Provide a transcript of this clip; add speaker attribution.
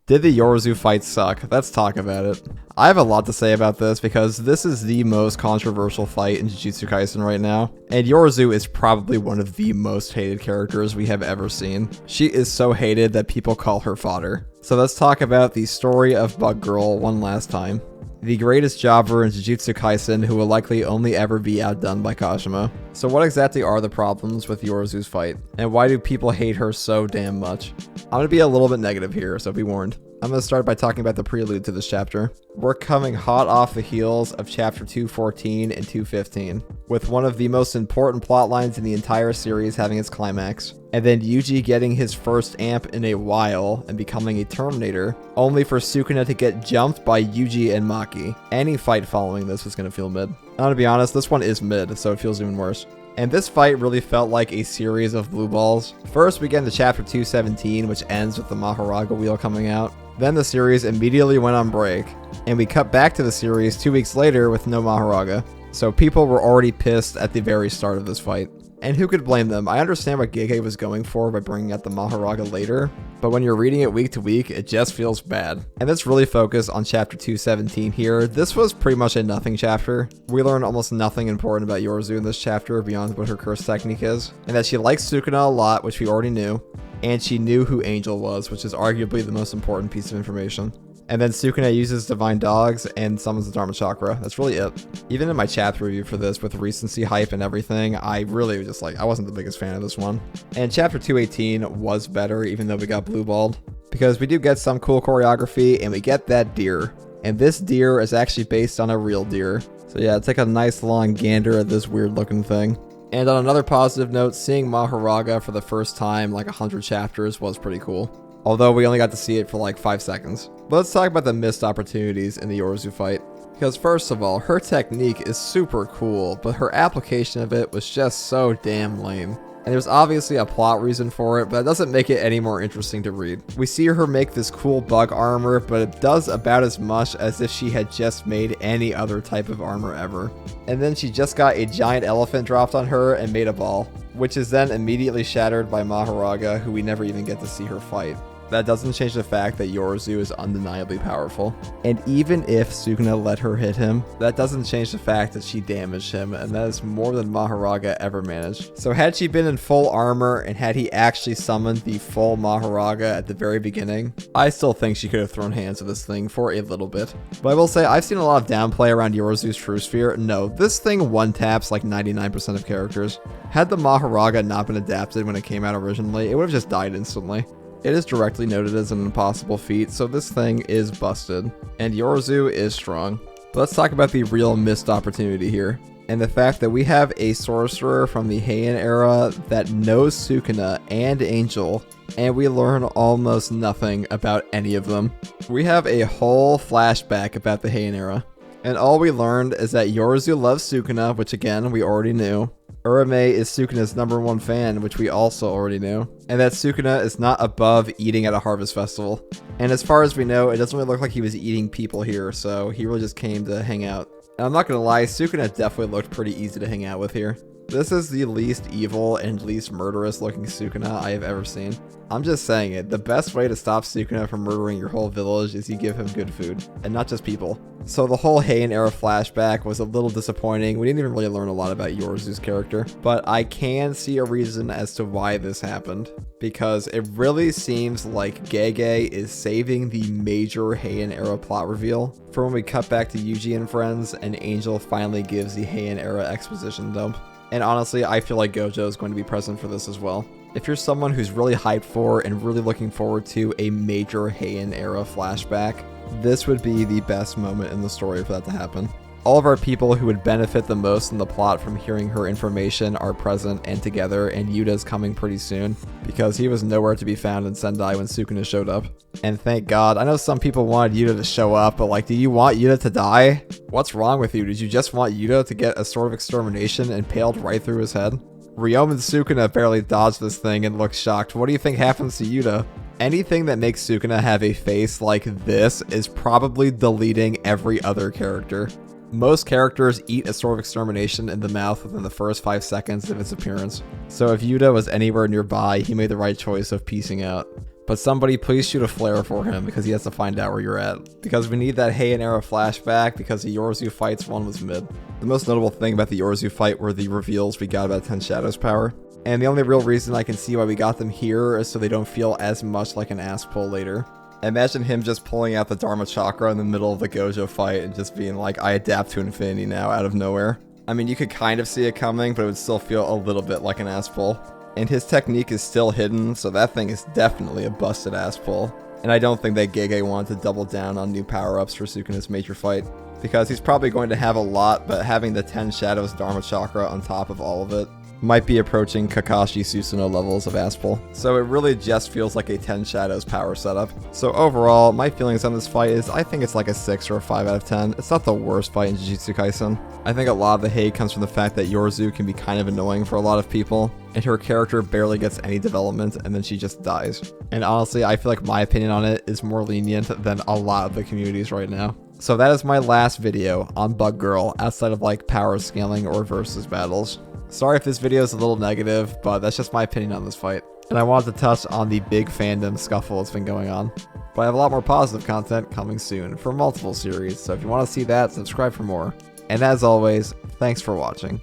Speaker 1: Did the Yorozu fight suck? Let's talk about it. I have a lot to say about this because this is the most controversial fight in Jujutsu Kaisen right now, and Yorozu is probably one of the most hated characters we have ever seen. She is so hated that people call her fodder. So let's talk about the story of Bug Girl one last time. The greatest jobber in Jujutsu Kaisen who will likely only ever be outdone by Kashimo. So what exactly are the problems with Yorozu's fight? And why do people hate her so damn much? I'm going to be a little bit negative here, so be warned. I'm going to start by talking about the prelude to this chapter. We're coming hot off the heels of chapter 214 and 215, with one of the most important plot lines in the entire series having its climax, and then Yuji getting his first amp in a while and becoming a Terminator, only for Sukuna to get jumped by Yuji and Maki. Any fight following this was going to feel mid. I'm going to be honest, this one is mid, so it feels even worse. And this fight really felt like a series of blue balls. First, we get into chapter 217, which ends with the Mahoraga wheel coming out. Then the series immediately went on break, and we cut back to the series 2 weeks later with no Mahoraga. So people were already pissed at the very start of this fight. And who could blame them? I understand what JJK was going for by bringing out the Mahoraga later, but when you're reading it week to week, it just feels bad. And let's really focus on chapter 217 here. This was pretty much a nothing chapter. We learn almost nothing important about Yorozu in this chapter beyond what her curse technique is, and that she likes Sukuna a lot, which we already knew, and she knew who Angel was, which is arguably the most important piece of information. And then Sukuna uses Divine Dogs and summons the Dharma Chakra. That's really it. Even in my chapter review for this, with recency hype and everything, I really was just like, I wasn't the biggest fan of this one. And chapter 218 was better, even though we got blue balled, because we do get some cool choreography, and we get that deer. And this deer is actually based on a real deer. So yeah, take a nice long gander at this weird looking thing. And on another positive note, seeing Mahoraga for the first time, like 100 chapters, was pretty cool. Although we only got to see it for like 5 seconds. But let's talk about the missed opportunities in the Yorozu fight. Because first of all, her technique is super cool, but her application of it was just so damn lame. And there's obviously a plot reason for it, but it doesn't make it any more interesting to read. We see her make this cool bug armor, but it does about as much as if she had just made any other type of armor ever. And then she just got a giant elephant dropped on her and made a ball, which is then immediately shattered by Mahoraga, who we never even get to see her fight. That doesn't change the fact that Yorozu is undeniably powerful. And even if Sukuna let her hit him, that doesn't change the fact that she damaged him, and that is more than Mahoraga ever managed. So had she been in full armor, and had he actually summoned the full Mahoraga at the very beginning, I still think she could have thrown hands at this thing for a little bit. But I will say, I've seen a lot of downplay around Yorozu's True Sphere. No, this thing one-taps like 99% of characters. Had the Mahoraga not been adapted when it came out originally, it would have just died instantly. It is directly noted as an impossible feat, so this thing is busted, and Yorozu is strong. But let's talk about the real missed opportunity here, and the fact that we have a sorcerer from the Heian Era that knows Sukuna and Angel, and we learn almost nothing about any of them. We have a whole flashback about the Heian Era, and all we learned is that Yorozu loves Sukuna, which again, we already knew. Urame is Sukuna's #1 fan, which we also already knew, and that Sukuna is not above eating at a harvest festival. And as far as we know, it doesn't really look like he was eating people here, so he really just came to hang out. And I'm not gonna lie, Sukuna definitely looked pretty easy to hang out with here. This is the least evil and least murderous looking Sukuna I have ever seen. I'm just saying it, the best way to stop Sukuna from murdering your whole village is you give him good food, and not just people. So the whole Heian Era flashback was a little disappointing. We didn't even really learn a lot about Yorozu's character, but I can see a reason as to why this happened, because it really seems like JJK is saving the major Heian Era plot reveal for when we cut back to Yuji and friends and Angel finally gives the Heian Era exposition dump. And honestly, I feel like Gojo is going to be present for this as well. If you're someone who's really hyped for and really looking forward to a major Heian Era flashback, this would be the best moment in the story for that to happen. All of our people who would benefit the most in the plot from hearing her information are present and together, and Yuta's coming pretty soon, because he was nowhere to be found in Sendai when Sukuna showed up. And thank God. I know some people wanted Yuta to show up, but like, do you want Yuta to die? What's wrong with you? Did you just want Yuta to get a sort of extermination impaled right through his head? Ryoma and Sukuna barely dodged this thing and looked shocked. What do you think happens to Yuta? Anything that makes Sukuna have a face like this is probably deleting every other character. Most characters eat a sort of extermination in the mouth within the first 5 seconds of its appearance. So if Yuta was anywhere nearby, he made the right choice of peacing out. But somebody please shoot a flare for him because he has to find out where you're at. Because we need that Heian Era flashback because the Yorozu fights one was mid. The most notable thing about the Yorozu fight were the reveals we got about 10 Shadows power. And the only real reason I can see why we got them here is so they don't feel as much like an ass pull later. Imagine him just pulling out the Dharma Chakra in the middle of the Gojo fight and just being like, I adapt to infinity now out of nowhere. I mean, you could kind of see it coming, but it would still feel a little bit like an ass pull. And his technique is still hidden, so that thing is definitely a busted ass pull. And I don't think that Gege wanted to double down on new power-ups for Sukuna's major fight, because he's probably going to have a lot, but having the 10 Shadows Dharma Chakra on top of all of it might be approaching Kakashi Susanoo levels of ass pull. So it really just feels like a 10 Shadows power setup. So overall, my feelings on this fight is I think it's like a 6 or a 5 out of 10. It's not the worst fight in Jujutsu Kaisen. I think a lot of the hate comes from the fact that Yorozu can be kind of annoying for a lot of people, and her character barely gets any development and then she just dies. And honestly, I feel like my opinion on it is more lenient than a lot of the communities right now. So that is my last video on Bug Girl outside of like power scaling or versus battles. Sorry if this video is a little negative, but that's just my opinion on this fight. And I wanted to touch on the big fandom scuffle that's been going on. But I have a lot more positive content coming soon for multiple series, so if you want to see that, subscribe for more. And as always, thanks for watching.